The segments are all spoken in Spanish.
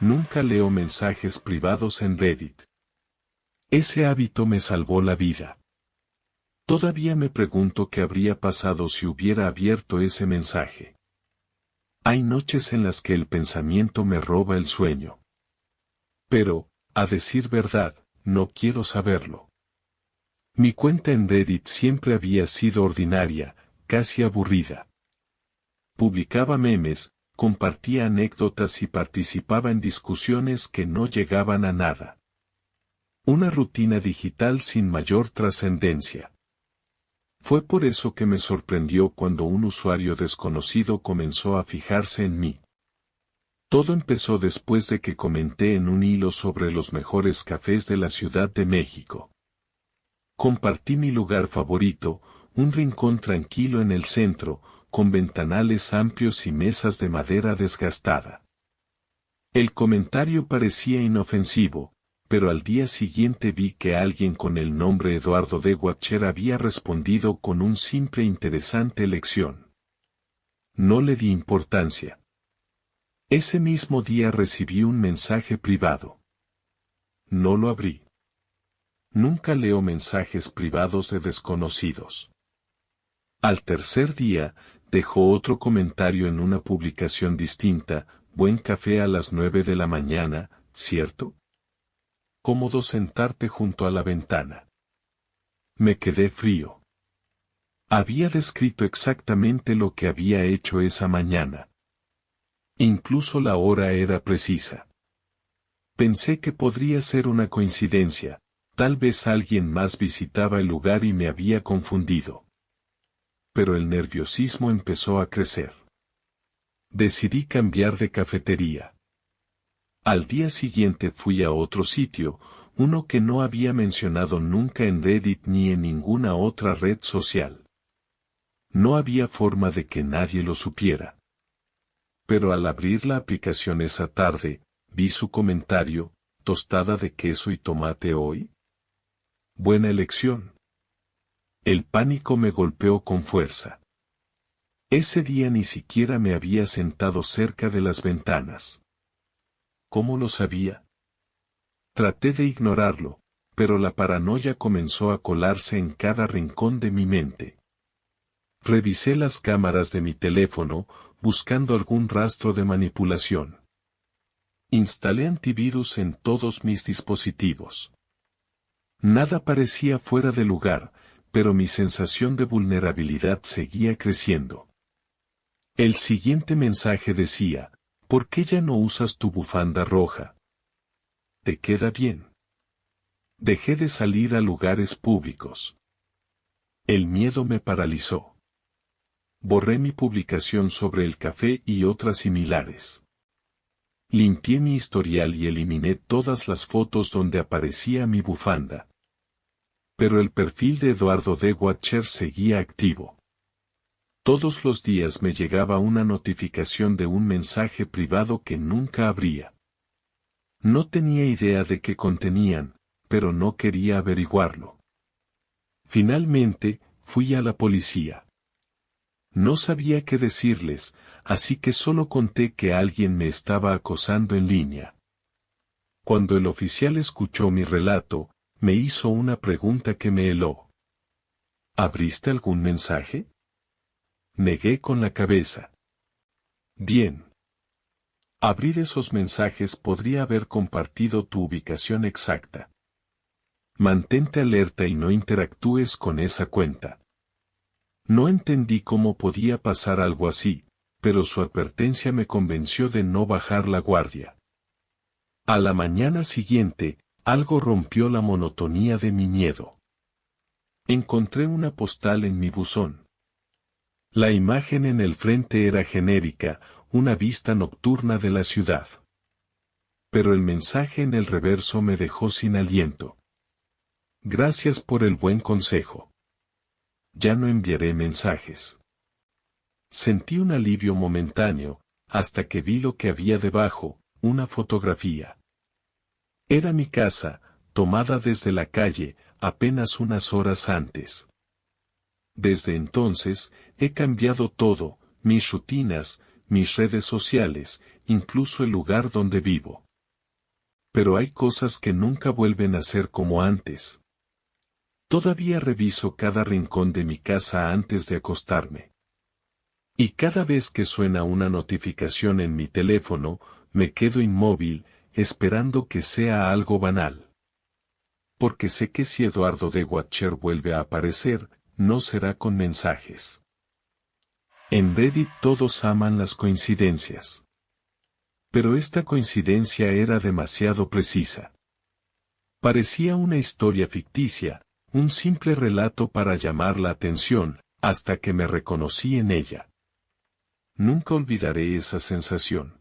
Nunca leo mensajes privados en Reddit. Ese hábito me salvó la vida. Todavía me pregunto qué habría pasado si hubiera abierto ese mensaje. Hay noches en las que el pensamiento me roba el sueño. Pero, a decir verdad, no quiero saberlo. Mi cuenta en Reddit siempre había sido ordinaria, casi aburrida. Publicaba memes, compartía anécdotas y participaba en discusiones que no llegaban a nada. Una rutina digital sin mayor trascendencia. Fue por eso que me sorprendió cuando un usuario desconocido comenzó a fijarse en mí. Todo empezó después de que comenté en un hilo sobre los mejores cafés de la Ciudad de México. Compartí mi lugar favorito, un rincón tranquilo en el centro, con ventanales amplios y mesas de madera desgastada. El comentario parecía inofensivo, pero al día siguiente vi que alguien con el nombre Eduardo de Watcher había respondido con un simple e interesante lección. No le di importancia. Ese mismo día recibí un mensaje privado. No lo abrí. Nunca leo mensajes privados de desconocidos. Al tercer día, dejó otro comentario en una publicación distinta: buen café a las 9 de la mañana, ¿cierto? Cómodo sentarte junto a la ventana. Me quedé frío. Había descrito exactamente lo que había hecho esa mañana. Incluso la hora era precisa. Pensé que podría ser una coincidencia, tal vez alguien más visitaba el lugar y me había confundido. Pero el nerviosismo empezó a crecer. Decidí cambiar de cafetería. Al día siguiente fui a otro sitio, uno que no había mencionado nunca en Reddit ni en ninguna otra red social. No había forma de que nadie lo supiera. Pero al abrir la aplicación esa tarde, vi su comentario: ¿tostada de queso y tomate hoy? Buena elección. El pánico me golpeó con fuerza. Ese día ni siquiera me había sentado cerca de las ventanas. ¿Cómo lo sabía? Traté de ignorarlo, pero la paranoia comenzó a colarse en cada rincón de mi mente. Revisé las cámaras de mi teléfono, buscando algún rastro de manipulación. Instalé antivirus en todos mis dispositivos. Nada parecía fuera de lugar, pero mi sensación de vulnerabilidad seguía creciendo. El siguiente mensaje decía: ¿por qué ya no usas tu bufanda roja? ¿Te queda bien? Dejé de salir a lugares públicos. El miedo me paralizó. Borré mi publicación sobre el café y otras similares. Limpié mi historial y eliminé todas las fotos donde aparecía mi bufanda. Pero el perfil de Eduardo de Watcher seguía activo. Todos los días me llegaba una notificación de un mensaje privado que nunca abría. No tenía idea de qué contenían, pero no quería averiguarlo. Finalmente, fui a la policía. No sabía qué decirles, así que solo conté que alguien me estaba acosando en línea. Cuando el oficial escuchó mi relato, me hizo una pregunta que me heló. ¿Abriste algún mensaje? Negué con la cabeza. Bien. Abrir esos mensajes podría haber compartido tu ubicación exacta. Mantente alerta y no interactúes con esa cuenta. No entendí cómo podía pasar algo así, pero su advertencia me convenció de no bajar la guardia. A la mañana siguiente, algo rompió la monotonía de mi miedo. Encontré una postal en mi buzón. La imagen en el frente era genérica, una vista nocturna de la ciudad. Pero el mensaje en el reverso me dejó sin aliento. Gracias por el buen consejo. Ya no enviaré mensajes. Sentí un alivio momentáneo, hasta que vi lo que había debajo: una fotografía. Era mi casa, tomada desde la calle, apenas unas horas antes. Desde entonces, he cambiado todo: mis rutinas, mis redes sociales, incluso el lugar donde vivo. Pero hay cosas que nunca vuelven a ser como antes. Todavía reviso cada rincón de mi casa antes de acostarme. Y cada vez que suena una notificación en mi teléfono, me quedo inmóvil, esperando que sea algo banal. Porque sé que si Eduardo de Watcher vuelve a aparecer, no será con mensajes. En Reddit todos aman las coincidencias. Pero esta coincidencia era demasiado precisa. Parecía una historia ficticia, un simple relato para llamar la atención, hasta que me reconocí en ella. Nunca olvidaré esa sensación.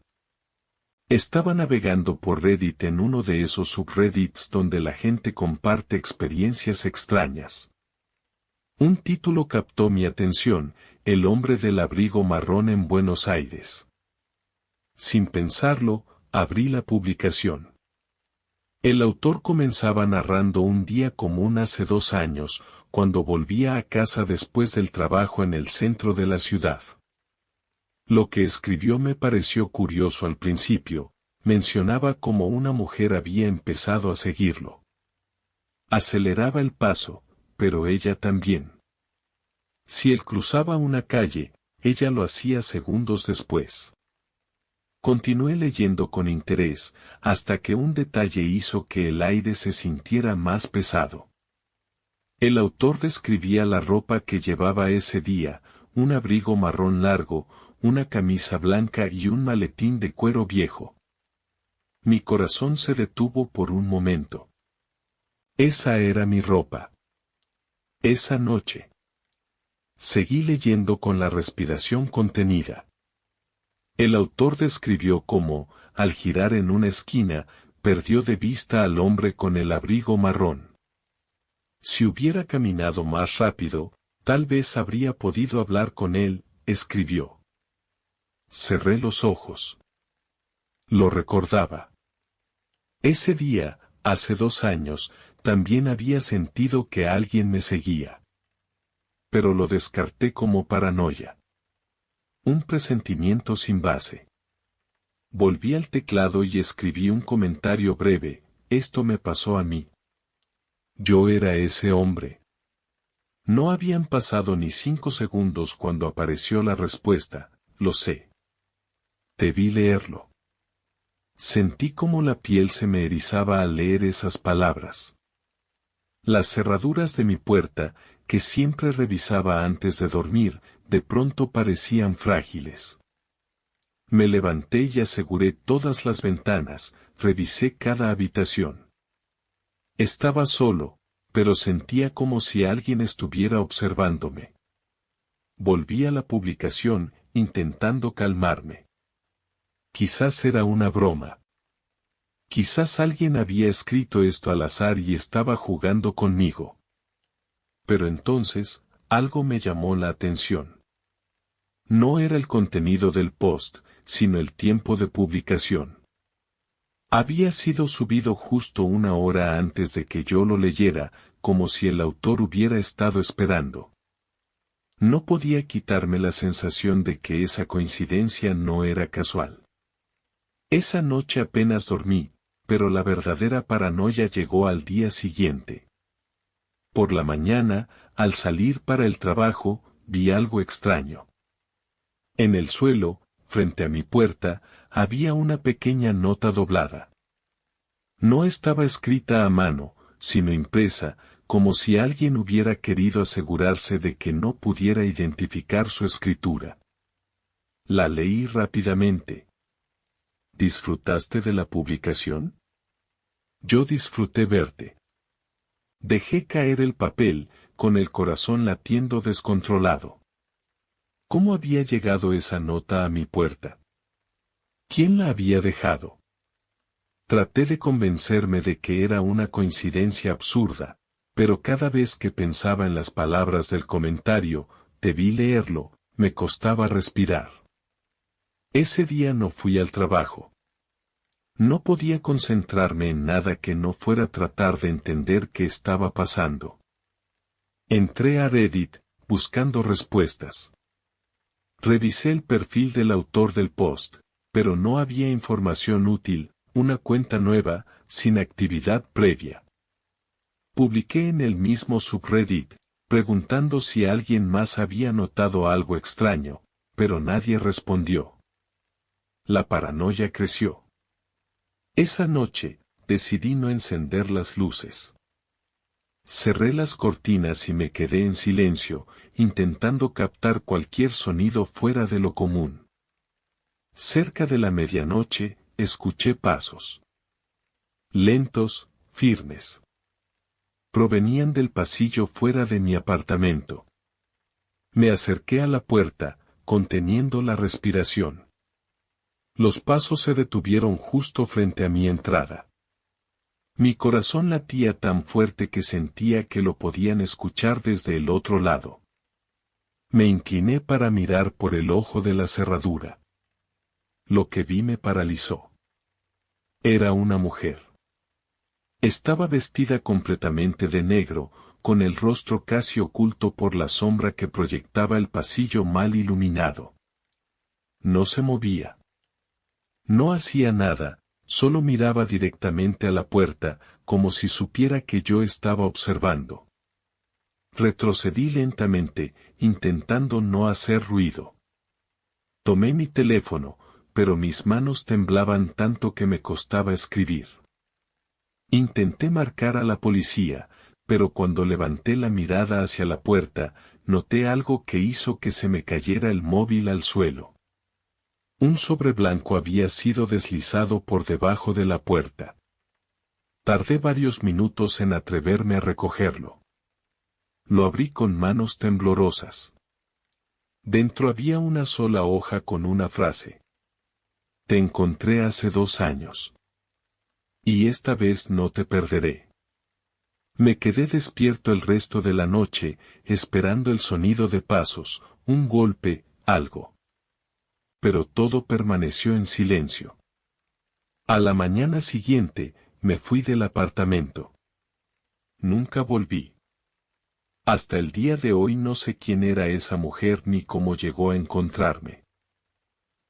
Estaba navegando por Reddit en uno de esos subreddits donde la gente comparte experiencias extrañas. Un título captó mi atención: el hombre del abrigo marrón en Buenos Aires. Sin pensarlo, abrí la publicación. El autor comenzaba narrando un día común hace 2 años, cuando volvía a casa después del trabajo en el centro de la ciudad. Lo que escribió me pareció curioso al principio. Mencionaba cómo una mujer había empezado a seguirlo. Aceleraba el paso, pero ella también. Si él cruzaba una calle, ella lo hacía segundos después. Continué leyendo con interés, hasta que un detalle hizo que el aire se sintiera más pesado. El autor describía la ropa que llevaba ese día: un abrigo marrón largo, una camisa blanca y un maletín de cuero viejo. Mi corazón se detuvo por un momento. Esa era mi ropa. Esa noche. Seguí leyendo con la respiración contenida. El autor describió cómo, al girar en una esquina, perdió de vista al hombre con el abrigo marrón. Si hubiera caminado más rápido, tal vez habría podido hablar con él, escribió. Cerré los ojos. Lo recordaba. Ese día, hace 2 años, también había sentido que alguien me seguía. Pero lo descarté como paranoia. Un presentimiento sin base. Volví al teclado y escribí un comentario breve: esto me pasó a mí. Yo era ese hombre. No habían pasado ni 5 segundos cuando apareció la respuesta: lo sé. Debí leerlo. Sentí como la piel se me erizaba al leer esas palabras. Las cerraduras de mi puerta, que siempre revisaba antes de dormir, de pronto parecían frágiles. Me levanté y aseguré todas las ventanas, revisé cada habitación. Estaba solo, pero sentía como si alguien estuviera observándome. Volví a la publicación, intentando calmarme. Quizás era una broma. Quizás alguien había escrito esto al azar y estaba jugando conmigo. Pero entonces, algo me llamó la atención. No era el contenido del post, sino el tiempo de publicación. Había sido subido justo 1 hora antes de que yo lo leyera, como si el autor hubiera estado esperando. No podía quitarme la sensación de que esa coincidencia no era casual. Esa noche apenas dormí, pero la verdadera paranoia llegó al día siguiente. Por la mañana, al salir para el trabajo, vi algo extraño. En el suelo, frente a mi puerta, había una pequeña nota doblada. No estaba escrita a mano, sino impresa, como si alguien hubiera querido asegurarse de que no pudiera identificar su escritura. La leí rápidamente. ¿Disfrutaste de la publicación? Yo disfruté verte. Dejé caer el papel, con el corazón latiendo descontrolado. ¿Cómo había llegado esa nota a mi puerta? ¿Quién la había dejado? Traté de convencerme de que era una coincidencia absurda, pero cada vez que pensaba en las palabras del comentario: debí leerlo, me costaba respirar. Ese día no fui al trabajo. No podía concentrarme en nada que no fuera tratar de entender qué estaba pasando. Entré a Reddit, buscando respuestas. Revisé el perfil del autor del post, pero no había información útil. Una cuenta nueva, sin actividad previa. Publiqué en el mismo subreddit, preguntando si alguien más había notado algo extraño, pero nadie respondió. La paranoia creció. Esa noche, decidí no encender las luces. Cerré las cortinas y me quedé en silencio, intentando captar cualquier sonido fuera de lo común. Cerca de la medianoche, escuché pasos. Lentos, firmes. Provenían del pasillo fuera de mi apartamento. Me acerqué a la puerta, conteniendo la respiración. Los pasos se detuvieron justo frente a mi entrada. Mi corazón latía tan fuerte que sentía que lo podían escuchar desde el otro lado. Me incliné para mirar por el ojo de la cerradura. Lo que vi me paralizó. Era una mujer. Estaba vestida completamente de negro, con el rostro casi oculto por la sombra que proyectaba el pasillo mal iluminado. No se movía. No hacía nada, solo miraba directamente a la puerta, como si supiera que yo estaba observando. Retrocedí lentamente, intentando no hacer ruido. Tomé mi teléfono, pero mis manos temblaban tanto que me costaba escribir. Intenté marcar a la policía, pero cuando levanté la mirada hacia la puerta, noté algo que hizo que se me cayera el móvil al suelo. Un sobre blanco había sido deslizado por debajo de la puerta. Tardé varios minutos en atreverme a recogerlo. Lo abrí con manos temblorosas. Dentro había una sola hoja con una frase. Te encontré hace 2 años. Y esta vez no te perderé. Me quedé despierto el resto de la noche, esperando el sonido de pasos, un golpe, algo. Pero todo permaneció en silencio. A la mañana siguiente, me fui del apartamento. Nunca volví. Hasta el día de hoy no sé quién era esa mujer ni cómo llegó a encontrarme.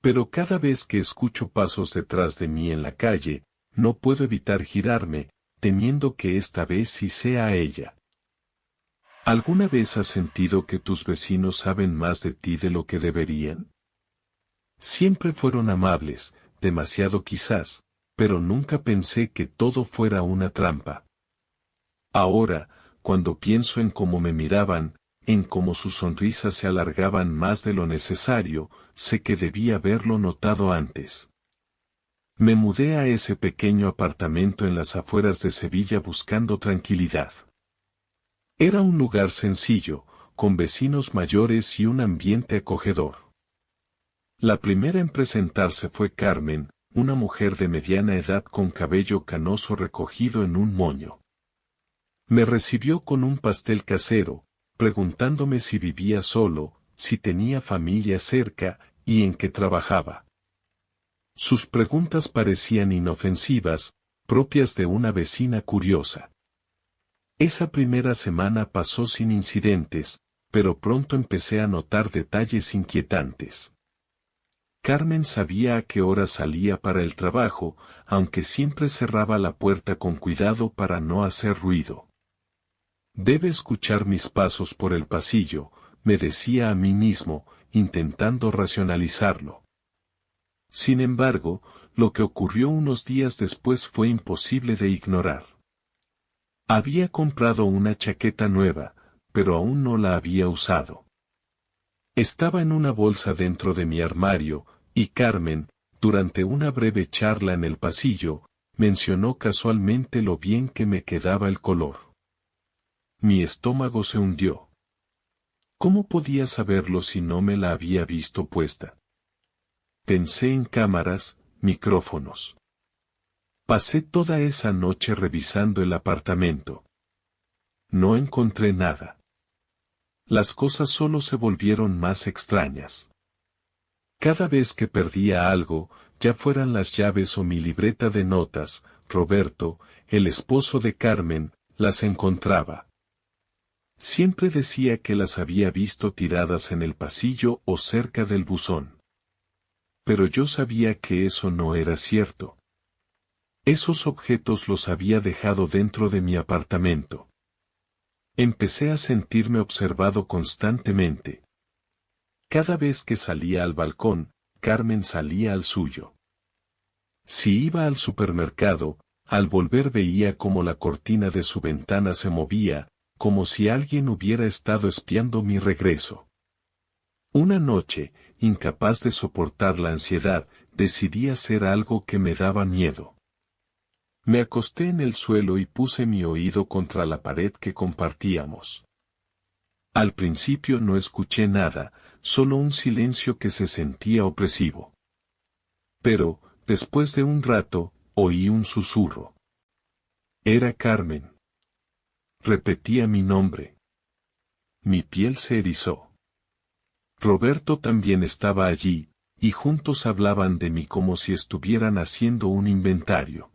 Pero cada vez que escucho pasos detrás de mí en la calle, no puedo evitar girarme, temiendo que esta vez sí sea ella. ¿Alguna vez has sentido que tus vecinos saben más de ti de lo que deberían? Siempre fueron amables, demasiado quizás, pero nunca pensé que todo fuera una trampa. Ahora, cuando pienso en cómo me miraban, en cómo sus sonrisas se alargaban más de lo necesario, sé que debí haberlo notado antes. Me mudé a ese pequeño apartamento en las afueras de Sevilla buscando tranquilidad. Era un lugar sencillo, con vecinos mayores y un ambiente acogedor. La primera en presentarse fue Carmen, una mujer de mediana edad con cabello canoso recogido en un moño. Me recibió con un pastel casero, preguntándome si vivía solo, si tenía familia cerca, y en qué trabajaba. Sus preguntas parecían inofensivas, propias de una vecina curiosa. Esa primera semana pasó sin incidentes, pero pronto empecé a notar detalles inquietantes. Carmen sabía a qué hora salía para el trabajo, aunque siempre cerraba la puerta con cuidado para no hacer ruido. Debe escuchar mis pasos por el pasillo, me decía a mí mismo, intentando racionalizarlo. Sin embargo, lo que ocurrió unos días después fue imposible de ignorar. Había comprado una chaqueta nueva, pero aún no la había usado. Estaba en una bolsa dentro de mi armario, y Carmen, durante una breve charla en el pasillo, mencionó casualmente lo bien que me quedaba el color. Mi estómago se hundió. ¿Cómo podía saberlo si no me la había visto puesta? Pensé en cámaras, micrófonos. Pasé toda esa noche revisando el apartamento. No encontré nada. Las cosas solo se volvieron más extrañas. Cada vez que perdía algo, ya fueran las llaves o mi libreta de notas, Roberto, el esposo de Carmen, las encontraba. Siempre decía que las había visto tiradas en el pasillo o cerca del buzón. Pero yo sabía que eso no era cierto. Esos objetos los había dejado dentro de mi apartamento. Empecé a sentirme observado constantemente. Cada vez que salía al balcón, Carmen salía al suyo. Si iba al supermercado, al volver veía cómo la cortina de su ventana se movía, como si alguien hubiera estado espiando mi regreso. Una noche, incapaz de soportar la ansiedad, decidí hacer algo que me daba miedo. Me acosté en el suelo y puse mi oído contra la pared que compartíamos. Al principio no escuché nada, solo un silencio que se sentía opresivo. Pero, después de un rato, oí un susurro. Era Carmen. Repetía mi nombre. Mi piel se erizó. Roberto también estaba allí, y juntos hablaban de mí como si estuvieran haciendo un inventario.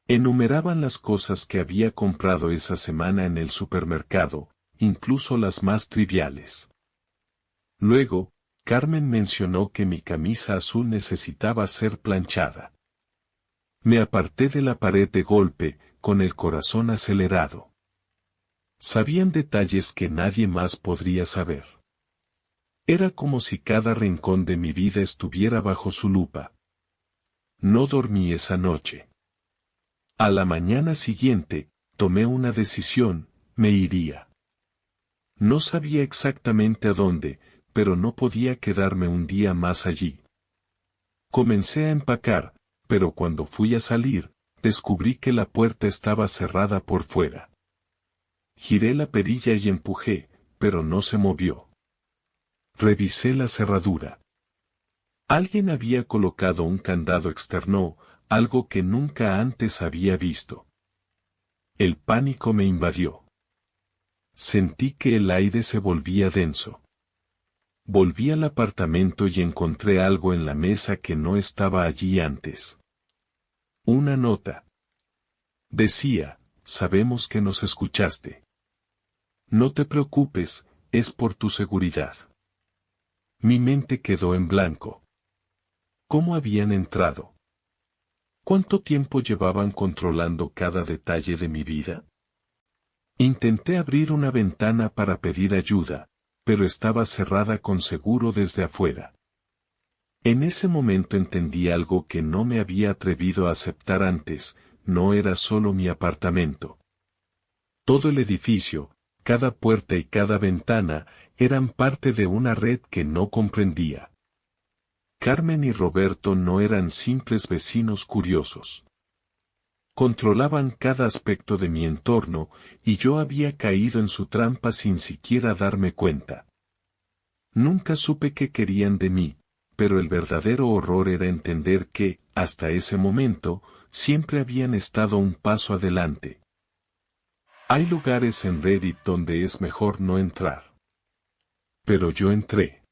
Enumeraban las cosas que había comprado esa semana en el supermercado, incluso las más triviales. Luego, Carmen mencionó que mi camisa azul necesitaba ser planchada. Me aparté de la pared de golpe, con el corazón acelerado. Sabían detalles que nadie más podría saber. Era como si cada rincón de mi vida estuviera bajo su lupa. No dormí esa noche. A la mañana siguiente, tomé una decisión, me iría. No sabía exactamente a dónde, pero no podía quedarme un día más allí. Comencé a empacar, pero cuando fui a salir, descubrí que la puerta estaba cerrada por fuera. Giré la perilla y empujé, pero no se movió. Revisé la cerradura. Alguien había colocado un candado externo, algo que nunca antes había visto. El pánico me invadió. Sentí que el aire se volvía denso. Volví al apartamento y encontré algo en la mesa que no estaba allí antes. Una nota. Decía, sabemos que nos escuchaste. No te preocupes, es por tu seguridad. Mi mente quedó en blanco. ¿Cómo habían entrado? ¿Cuánto tiempo llevaban controlando cada detalle de mi vida? Intenté abrir una ventana para pedir ayuda, pero estaba cerrada con seguro desde afuera. En ese momento entendí algo que no me había atrevido a aceptar antes, no era solo mi apartamento. Todo el edificio, cada puerta y cada ventana, eran parte de una red que no comprendía. Carmen y Roberto no eran simples vecinos curiosos. Controlaban cada aspecto de mi entorno, y yo había caído en su trampa sin siquiera darme cuenta. Nunca supe qué querían de mí, pero el verdadero horror era entender que, hasta ese momento, siempre habían estado un paso adelante. Hay lugares en Reddit donde es mejor no entrar. Pero yo entré.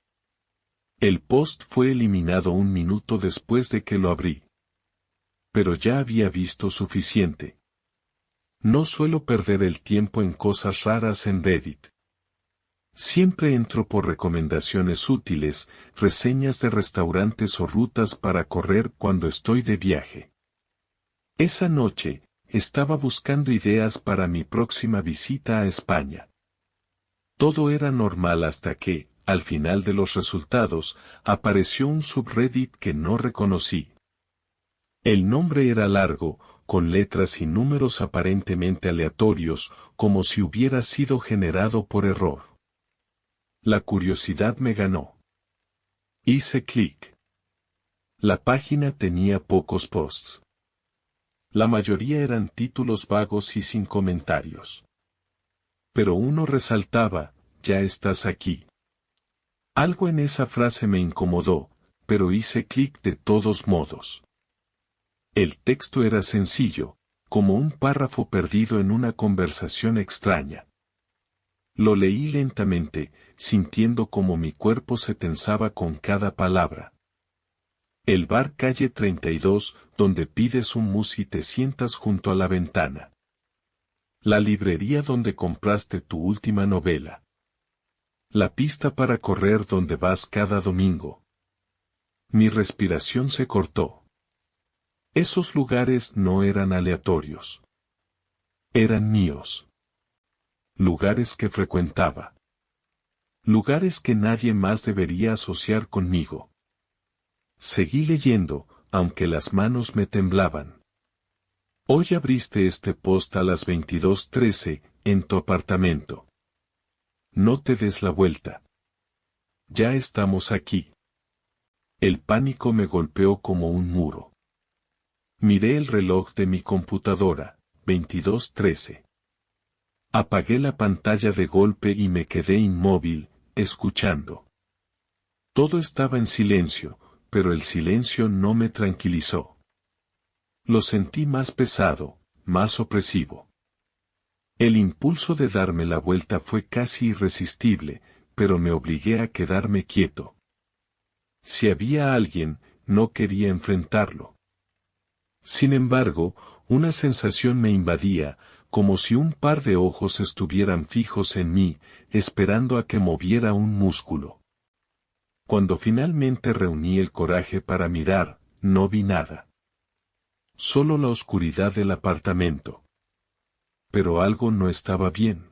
El post fue eliminado un minuto después de que lo abrí. Pero ya había visto suficiente. No suelo perder el tiempo en cosas raras en Reddit. Siempre entro por recomendaciones útiles, reseñas de restaurantes o rutas para correr cuando estoy de viaje. Esa noche, estaba buscando ideas para mi próxima visita a España. Todo era normal hasta que, al final de los resultados, apareció un subreddit que no reconocí. El nombre era largo, con letras y números aparentemente aleatorios, como si hubiera sido generado por error. La curiosidad me ganó. Hice clic. La página tenía pocos posts. La mayoría eran títulos vagos y sin comentarios. Pero uno resaltaba, ya estás aquí. Algo en esa frase me incomodó, pero hice clic de todos modos. El texto era sencillo, como un párrafo perdido en una conversación extraña. Lo leí lentamente, sintiendo como mi cuerpo se tensaba con cada palabra. El bar calle 32, donde pides un mousse y te sientas junto a la ventana. La librería donde compraste tu última novela. La pista para correr donde vas cada domingo. Mi respiración se cortó. Esos lugares no eran aleatorios. Eran míos. Lugares que frecuentaba. Lugares que nadie más debería asociar conmigo. Seguí leyendo, aunque las manos me temblaban. Hoy abriste este post a las 22:13, en tu apartamento. No te des la vuelta. Ya estamos aquí. El pánico me golpeó como un muro. Miré el reloj de mi computadora, 22:13. Apagué la pantalla de golpe y me quedé inmóvil, escuchando. Todo estaba en silencio, pero el silencio no me tranquilizó. Lo sentí más pesado, más opresivo. El impulso de darme la vuelta fue casi irresistible, pero me obligué a quedarme quieto. Si había alguien, no quería enfrentarlo. Sin embargo, una sensación me invadía, como si un par de ojos estuvieran fijos en mí, esperando a que moviera un músculo. Cuando finalmente reuní el coraje para mirar, no vi nada. Solo la oscuridad del apartamento. Pero algo no estaba bien.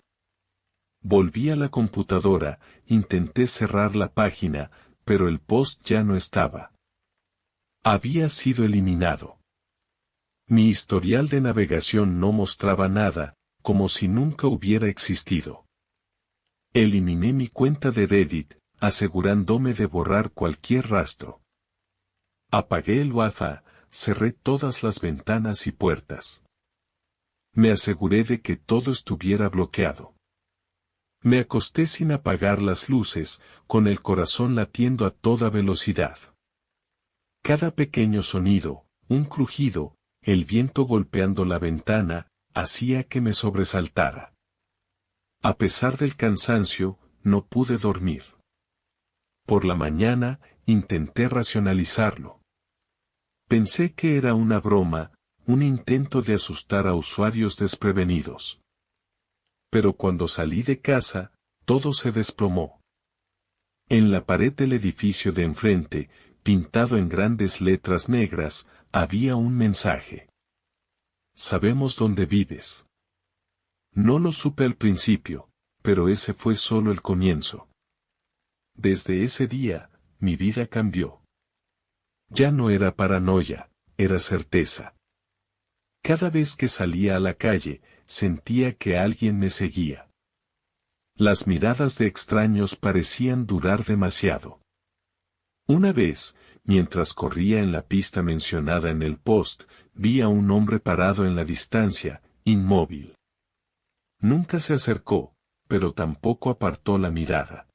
Volví a la computadora, intenté cerrar la página, pero el post ya no estaba. Había sido eliminado. Mi historial de navegación no mostraba nada, como si nunca hubiera existido. Eliminé mi cuenta de Reddit, asegurándome de borrar cualquier rastro. Apagué el Wi-Fi, cerré todas las ventanas y puertas. Me aseguré de que todo estuviera bloqueado. Me acosté sin apagar las luces, con el corazón latiendo a toda velocidad. Cada pequeño sonido, un crujido, el viento golpeando la ventana, hacía que me sobresaltara. A pesar del cansancio, no pude dormir. Por la mañana, intenté racionalizarlo. Pensé que era una broma, un intento de asustar a usuarios desprevenidos. Pero cuando salí de casa, todo se desplomó. En la pared del edificio de enfrente, pintado en grandes letras negras, había un mensaje. Sabemos dónde vives. No lo supe al principio, pero ese fue solo el comienzo. Desde ese día, mi vida cambió. Ya no era paranoia, era certeza. Cada vez que salía a la calle, sentía que alguien me seguía. Las miradas de extraños parecían durar demasiado. Una vez, mientras corría en la pista mencionada en el post, vi a un hombre parado en la distancia, inmóvil. Nunca se acercó, pero tampoco apartó la mirada.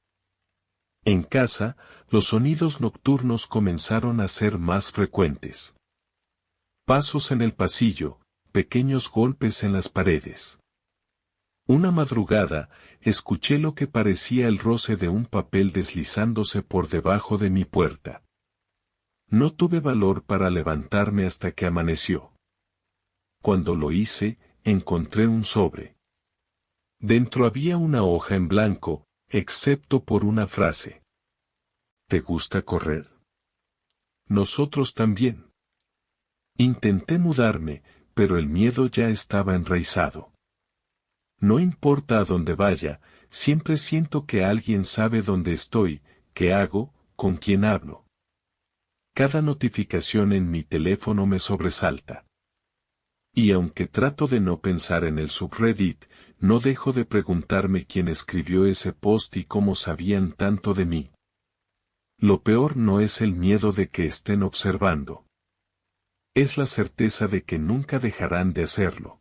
En casa, los sonidos nocturnos comenzaron a ser más frecuentes. Pasos en el pasillo, pequeños golpes en las paredes. Una madrugada, escuché lo que parecía el roce de un papel deslizándose por debajo de mi puerta. No tuve valor para levantarme hasta que amaneció. Cuando lo hice, encontré un sobre. Dentro había una hoja en blanco, excepto por una frase. ¿Te gusta correr? Nosotros también. Intenté mudarme, pero el miedo ya estaba enraizado. No importa a dónde vaya, siempre siento que alguien sabe dónde estoy, qué hago, con quién hablo. Cada notificación en mi teléfono me sobresalta. Y aunque trato de no pensar en el subreddit, no dejo de preguntarme quién escribió ese post y cómo sabían tanto de mí. Lo peor no es el miedo de que estén observando. Es la certeza de que nunca dejarán de hacerlo.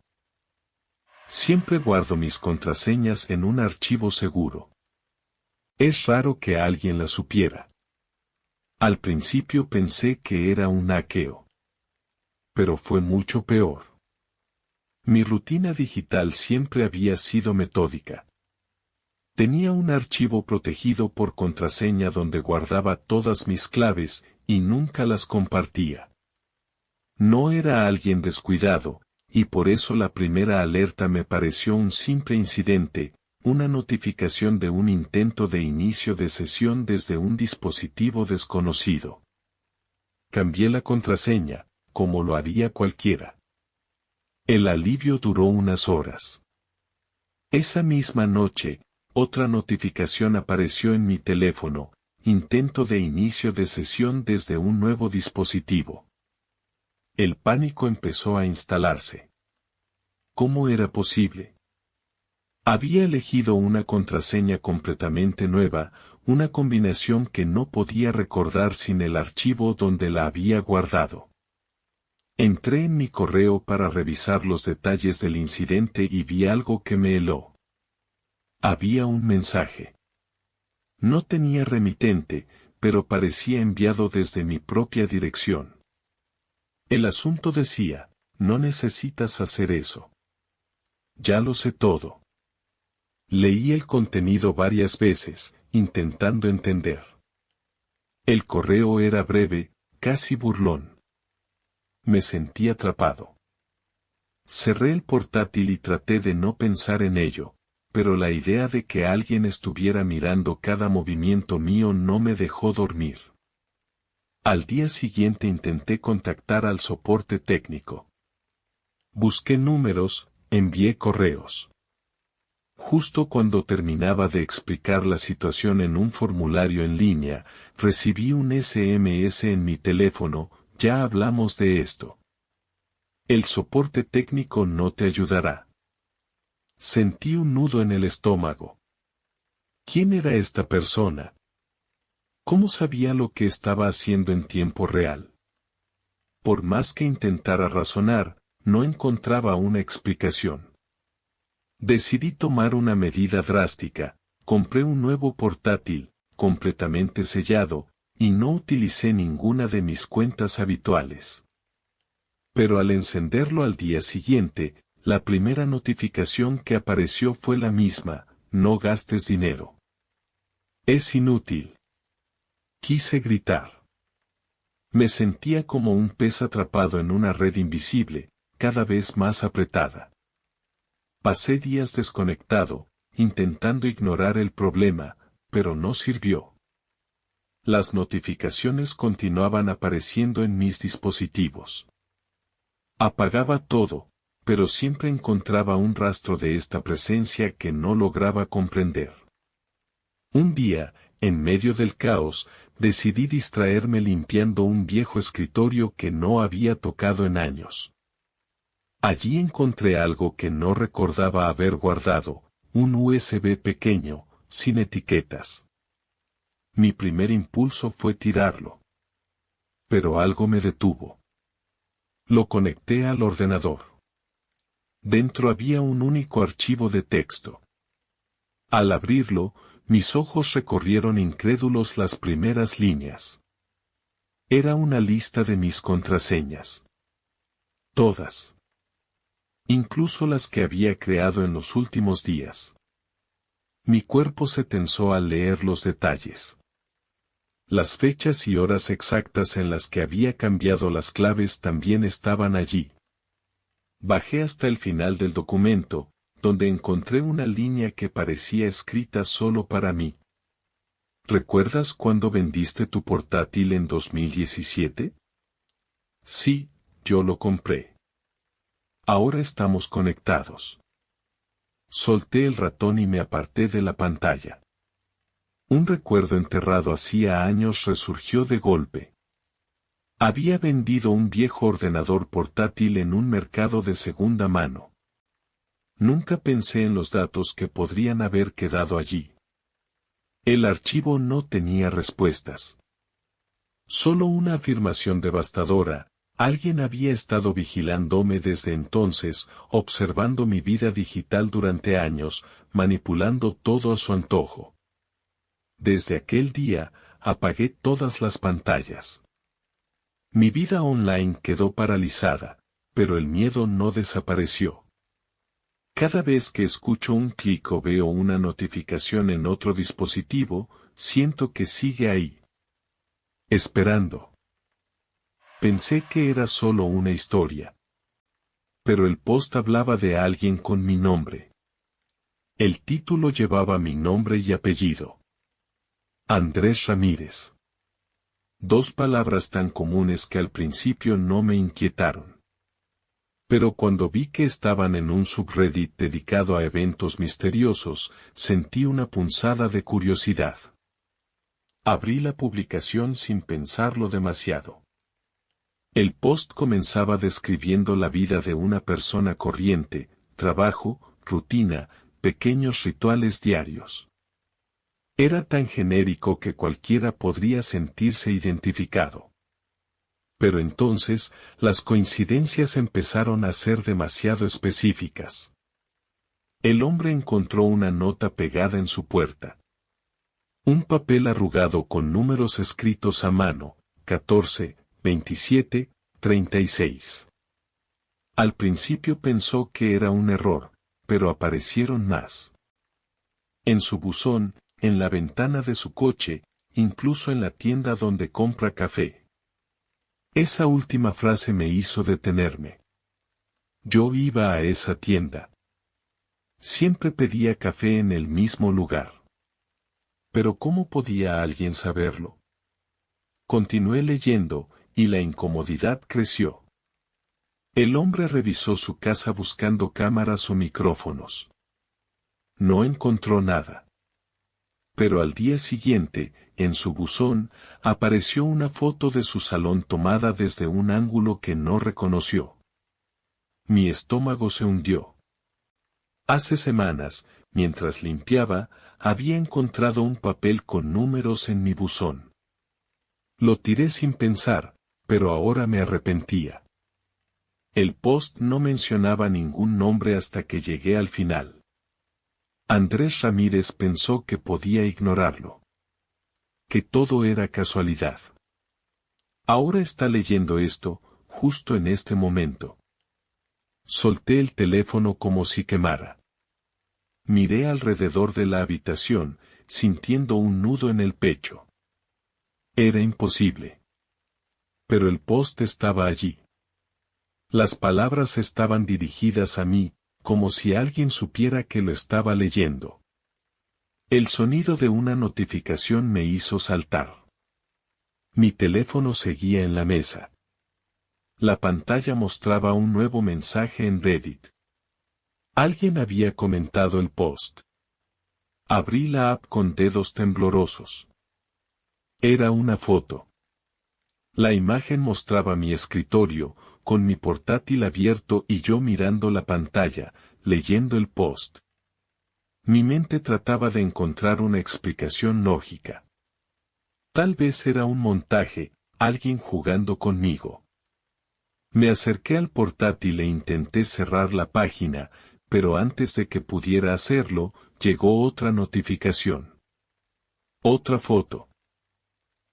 Siempre guardo mis contraseñas en un archivo seguro. Es raro que alguien las supiera. Al principio pensé que era un hackeo. Pero fue mucho peor. Mi rutina digital siempre había sido metódica. Tenía un archivo protegido por contraseña donde guardaba todas mis claves y nunca las compartía. No era alguien descuidado, y por eso la primera alerta me pareció un simple incidente, una notificación de un intento de inicio de sesión desde un dispositivo desconocido. Cambié la contraseña, como lo haría cualquiera. El alivio duró unas horas. Esa misma noche, otra notificación apareció en mi teléfono: intento de inicio de sesión desde un nuevo dispositivo. El pánico empezó a instalarse. ¿Cómo era posible? Había elegido una contraseña completamente nueva, una combinación que no podía recordar sin el archivo donde la había guardado. Entré en mi correo para revisar los detalles del incidente y vi algo que me heló. Había un mensaje. No tenía remitente, pero parecía enviado desde mi propia dirección. El asunto decía: no necesitas hacer eso. Ya lo sé todo. Leí el contenido varias veces, intentando entender. El correo era breve, casi burlón. Me sentí atrapado. Cerré el portátil y traté de no pensar en ello, pero la idea de que alguien estuviera mirando cada movimiento mío no me dejó dormir. Al día siguiente intenté contactar al soporte técnico. Busqué números, envié correos. Justo cuando terminaba de explicar la situación en un formulario en línea, recibí un SMS en mi teléfono: ya hablamos de esto. El soporte técnico no te ayudará. Sentí un nudo en el estómago. ¿Quién era esta persona? ¿Cómo sabía lo que estaba haciendo en tiempo real? Por más que intentara razonar, no encontraba una explicación. Decidí tomar una medida drástica: compré un nuevo portátil, completamente sellado, y no utilicé ninguna de mis cuentas habituales. Pero al encenderlo al día siguiente, la primera notificación que apareció fue la misma: no gastes dinero. Es inútil. Quise gritar. Me sentía como un pez atrapado en una red invisible, cada vez más apretada. Pasé días desconectado, intentando ignorar el problema, pero no sirvió. Las notificaciones continuaban apareciendo en mis dispositivos. Apagaba todo, pero siempre encontraba un rastro de esta presencia que no lograba comprender. Un día, en medio del caos, decidí distraerme limpiando un viejo escritorio que no había tocado en años. Allí encontré algo que no recordaba haber guardado: un USB pequeño, sin etiquetas. Mi primer impulso fue tirarlo. Pero algo me detuvo. Lo conecté al ordenador. Dentro había un único archivo de texto. Al abrirlo, mis ojos recorrieron incrédulos las primeras líneas. Era una lista de mis contraseñas. Todas. Incluso las que había creado en los últimos días. Mi cuerpo se tensó al leer los detalles. Las fechas y horas exactas en las que había cambiado las claves también estaban allí. Bajé hasta el final del documento, donde encontré una línea que parecía escrita solo para mí. ¿Recuerdas cuando vendiste tu portátil en 2017? Sí, yo lo compré. Ahora estamos conectados. Solté el ratón y me aparté de la pantalla. Un recuerdo enterrado hacía años resurgió de golpe. Había vendido un viejo ordenador portátil en un mercado de segunda mano. Nunca pensé en los datos que podrían haber quedado allí. El archivo no tenía respuestas. Solo una afirmación devastadora: alguien había estado vigilándome desde entonces, observando mi vida digital durante años, manipulando todo a su antojo. Desde aquel día, apagué todas las pantallas. Mi vida online quedó paralizada, pero el miedo no desapareció. Cada vez que escucho un clic o veo una notificación en otro dispositivo, siento que sigue ahí. Esperando. Pensé que era solo una historia. Pero el post hablaba de alguien con mi nombre. El título llevaba mi nombre y apellido: Andrés Ramírez. Dos palabras tan comunes que al principio no me inquietaron. Pero cuando vi que estaban en un subreddit dedicado a eventos misteriosos, sentí una punzada de curiosidad. Abrí la publicación sin pensarlo demasiado. El post comenzaba describiendo la vida de una persona corriente, trabajo, rutina, pequeños rituales diarios. Era tan genérico que cualquiera podría sentirse identificado. Pero entonces, las coincidencias empezaron a ser demasiado específicas. El hombre encontró una nota pegada en su puerta. Un papel arrugado con números escritos a mano, 14, 27, 36. Al principio pensó que era un error, pero aparecieron más. En su buzón, en la ventana de su coche, incluso en la tienda donde compra café. Esa última frase me hizo detenerme. Yo iba a esa tienda. Siempre pedía café en el mismo lugar. Pero ¿cómo podía alguien saberlo? Continué leyendo, y la incomodidad creció. El hombre revisó su casa buscando cámaras o micrófonos. No encontró nada. Pero al día siguiente, en su buzón, apareció una foto de su salón tomada desde un ángulo que no reconoció. Mi estómago se hundió. Hace semanas, mientras limpiaba, había encontrado un papel con números en mi buzón. Lo tiré sin pensar, pero ahora me arrepentía. El post no mencionaba ningún nombre hasta que llegué al final. Andrés Ramírez pensó que podía ignorarlo. Que todo era casualidad. Ahora está leyendo esto, justo en este momento. Solté el teléfono como si quemara. Miré alrededor de la habitación, sintiendo un nudo en el pecho. Era imposible. Pero el post estaba allí. Las palabras estaban dirigidas a mí, como si alguien supiera que lo estaba leyendo. El sonido de una notificación me hizo saltar. Mi teléfono seguía en la mesa. La pantalla mostraba un nuevo mensaje en Reddit. Alguien había comentado el post. Abrí la app con dedos temblorosos. Era una foto. La imagen mostraba mi escritorio, con mi portátil abierto y yo mirando la pantalla, leyendo el post. Mi mente trataba de encontrar una explicación lógica. Tal vez era un montaje, alguien jugando conmigo. Me acerqué al portátil e intenté cerrar la página, pero antes de que pudiera hacerlo, llegó otra notificación. Otra foto.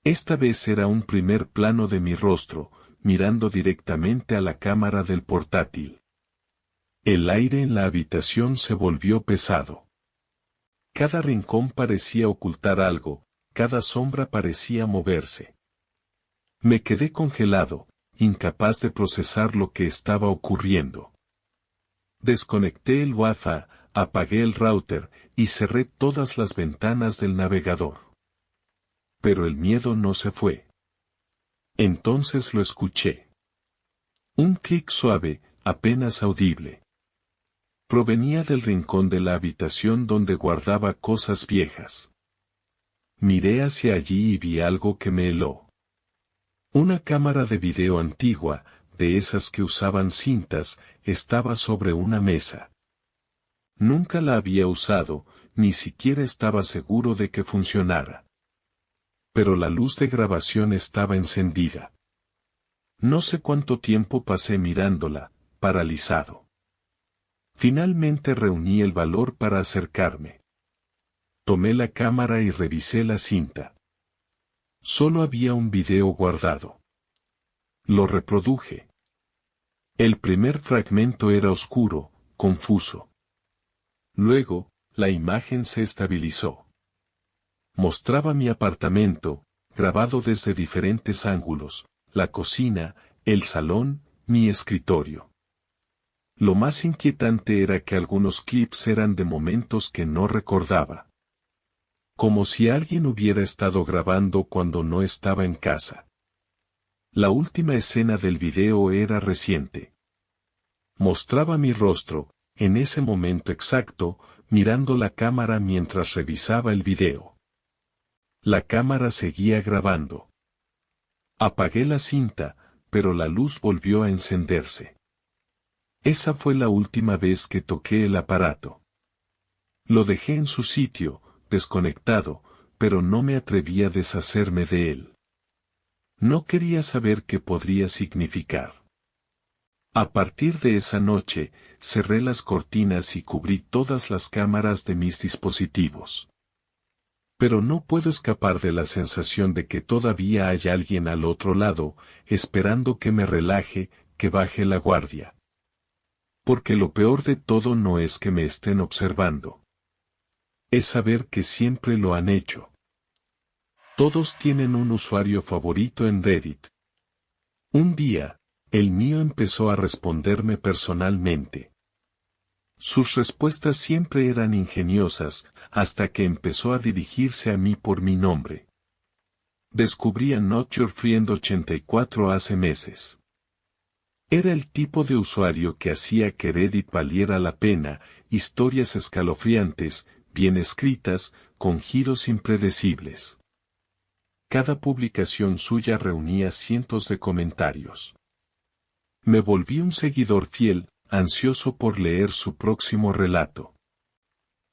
Esta vez era un primer plano de mi rostro, mirando directamente a la cámara del portátil. El aire en la habitación se volvió pesado. Cada rincón parecía ocultar algo, cada sombra parecía moverse. Me quedé congelado, incapaz de procesar lo que estaba ocurriendo. Desconecté el Wi-Fi, apagué el router, y cerré todas las ventanas del navegador. Pero el miedo no se fue. Entonces lo escuché. Un clic suave, apenas audible. Provenía del rincón de la habitación donde guardaba cosas viejas. Miré hacia allí y vi algo que me heló. Una cámara de video antigua, de esas que usaban cintas, estaba sobre una mesa. Nunca la había usado, ni siquiera estaba seguro de que funcionara. Pero la luz de grabación estaba encendida. No sé cuánto tiempo pasé mirándola, paralizado. Finalmente reuní el valor para acercarme. Tomé la cámara y revisé la cinta. Solo había un video guardado. Lo reproduje. El primer fragmento era oscuro, confuso. Luego, la imagen se estabilizó. Mostraba mi apartamento, grabado desde diferentes ángulos, la cocina, el salón, mi escritorio. Lo más inquietante era que algunos clips eran de momentos que no recordaba. Como si alguien hubiera estado grabando cuando no estaba en casa. La última escena del video era reciente. Mostraba mi rostro, en ese momento exacto, mirando la cámara mientras revisaba el video. La cámara seguía grabando. Apagué la cinta, pero la luz volvió a encenderse. Esa fue la última vez que toqué el aparato. Lo dejé en su sitio, desconectado, pero no me atreví a deshacerme de él. No quería saber qué podría significar. A partir de esa noche, cerré las cortinas y cubrí todas las cámaras de mis dispositivos. Pero no puedo escapar de la sensación de que todavía hay alguien al otro lado, esperando que me relaje, que baje la guardia. Porque lo peor de todo no es que me estén observando. Es saber que siempre lo han hecho. Todos tienen un usuario favorito en Reddit. Un día, el mío empezó a responderme personalmente. Sus respuestas siempre eran ingeniosas, hasta que empezó a dirigirse a mí por mi nombre. Descubrí a Not Your Friend 84 hace meses. Era el tipo de usuario que hacía que Reddit valiera la pena, historias escalofriantes, bien escritas, con giros impredecibles. Cada publicación suya reunía cientos de comentarios. Me volví un seguidor fiel, ansioso por leer su próximo relato.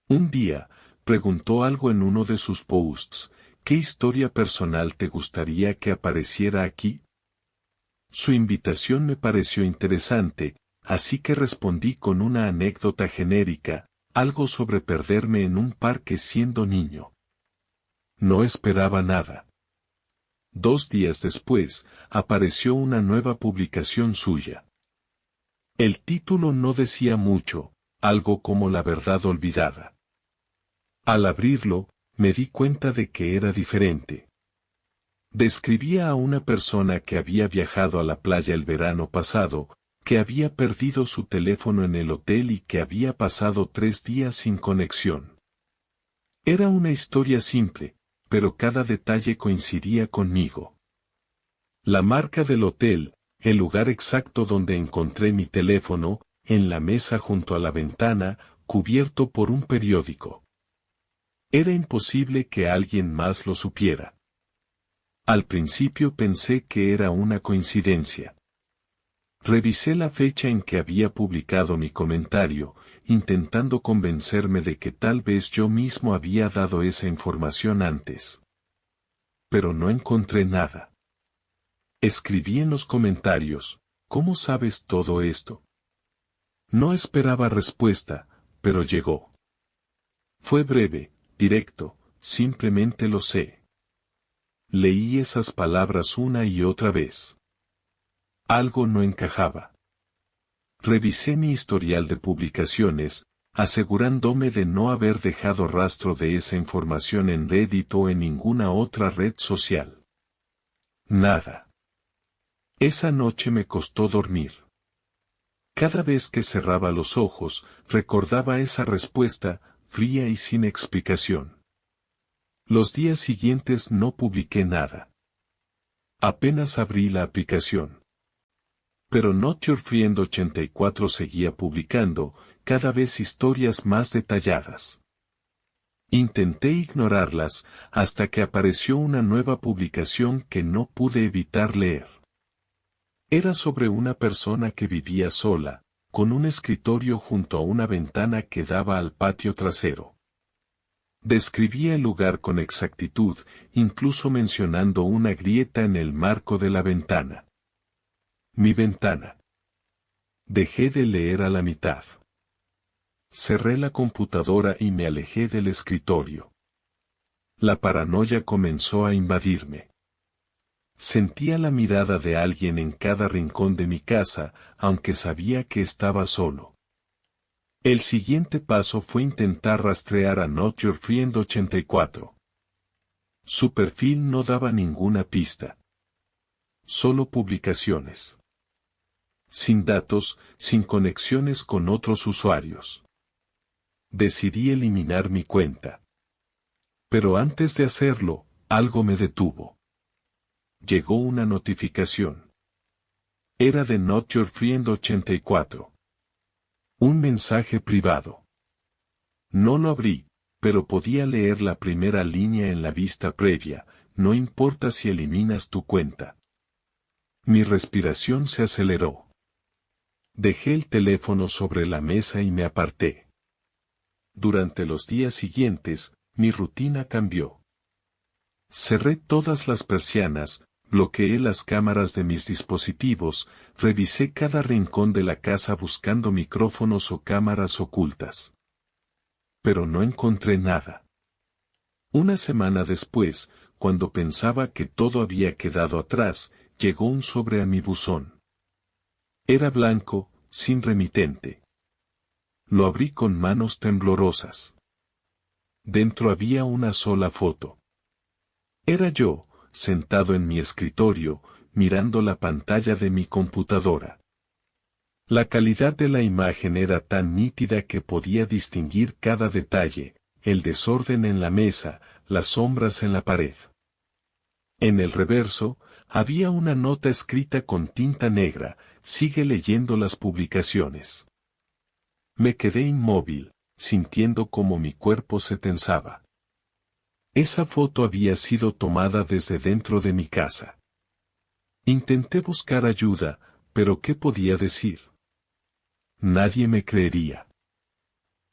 Un día, preguntó algo en uno de sus posts: ¿qué historia personal te gustaría que apareciera aquí? Su invitación me pareció interesante, así que respondí con una anécdota genérica, algo sobre perderme en un parque siendo niño. No esperaba nada. 2 días después, apareció una nueva publicación suya. El título no decía mucho, algo como La verdad olvidada. Al abrirlo, me di cuenta de que era diferente. Describía a una persona que había viajado a la playa el verano pasado, que había perdido su teléfono en el hotel y que había pasado 3 días sin conexión. Era una historia simple, pero cada detalle coincidía conmigo. La marca del hotel, el lugar exacto donde encontré mi teléfono, en la mesa junto a la ventana, cubierto por un periódico. Era imposible que alguien más lo supiera. Al principio pensé que era una coincidencia. Revisé la fecha en que había publicado mi comentario, intentando convencerme de que tal vez yo mismo había dado esa información antes. Pero no encontré nada. Escribí en los comentarios: ¿cómo sabes todo esto? No esperaba respuesta, pero llegó. Fue breve, directo: simplemente lo sé. Leí esas palabras una y otra vez. Algo no encajaba. Revisé mi historial de publicaciones, asegurándome de no haber dejado rastro de esa información en Reddit o en ninguna otra red social. Nada. Esa noche me costó dormir. Cada vez que cerraba los ojos, recordaba esa respuesta, fría y sin explicación. Los días siguientes no publiqué nada. Apenas abrí la aplicación. Pero Not Your Friend 84 seguía publicando, cada vez historias más detalladas. Intenté ignorarlas, hasta que apareció una nueva publicación que no pude evitar leer. Era sobre una persona que vivía sola, con un escritorio junto a una ventana que daba al patio trasero. Describía el lugar con exactitud, incluso mencionando una grieta en el marco de la ventana. Mi ventana. Dejé de leer a la mitad. Cerré la computadora y me alejé del escritorio. La paranoia comenzó a invadirme. Sentía la mirada de alguien en cada rincón de mi casa, aunque sabía que estaba solo. El siguiente paso fue intentar rastrear a Not Your Friend 84. Su perfil no daba ninguna pista. Solo publicaciones. Sin datos, sin conexiones con otros usuarios. Decidí eliminar mi cuenta. Pero antes de hacerlo, algo me detuvo. Llegó una notificación. Era de Not Your Friend 84. Un mensaje privado. No lo abrí, pero podía leer la primera línea en la vista previa: no importa si eliminas tu cuenta. Mi respiración se aceleró. Dejé el teléfono sobre la mesa y me aparté. Durante los días siguientes, mi rutina cambió. Cerré todas las persianas, bloqueé las cámaras de mis dispositivos, revisé cada rincón de la casa buscando micrófonos o cámaras ocultas. Pero no encontré nada. Una semana después, cuando pensaba que todo había quedado atrás, llegó un sobre a mi buzón. Era blanco, sin remitente. Lo abrí con manos temblorosas. Dentro había una sola foto. Era yo, sentado en mi escritorio, mirando la pantalla de mi computadora. La calidad de la imagen era tan nítida que podía distinguir cada detalle: el desorden en la mesa, las sombras en la pared. En el reverso, había una nota escrita con tinta negra: sigue leyendo las publicaciones. Me quedé inmóvil, sintiendo cómo mi cuerpo se tensaba. Esa foto había sido tomada desde dentro de mi casa. Intenté buscar ayuda, pero ¿qué podía decir? Nadie me creería.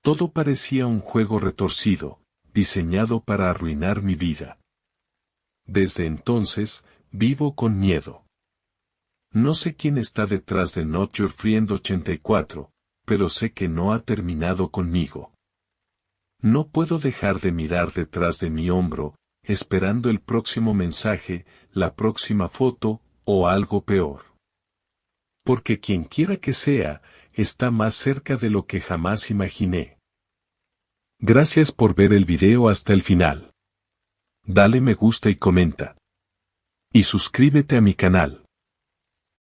Todo parecía un juego retorcido, diseñado para arruinar mi vida. Desde entonces, vivo con miedo. No sé quién está detrás de Not Your Friend 84, pero sé que no ha terminado conmigo. No puedo dejar de mirar detrás de mi hombro, esperando el próximo mensaje, la próxima foto, o algo peor. Porque quien quiera que sea, está más cerca de lo que jamás imaginé. Gracias por ver el video hasta el final. Dale me gusta y comenta. Y suscríbete a mi canal.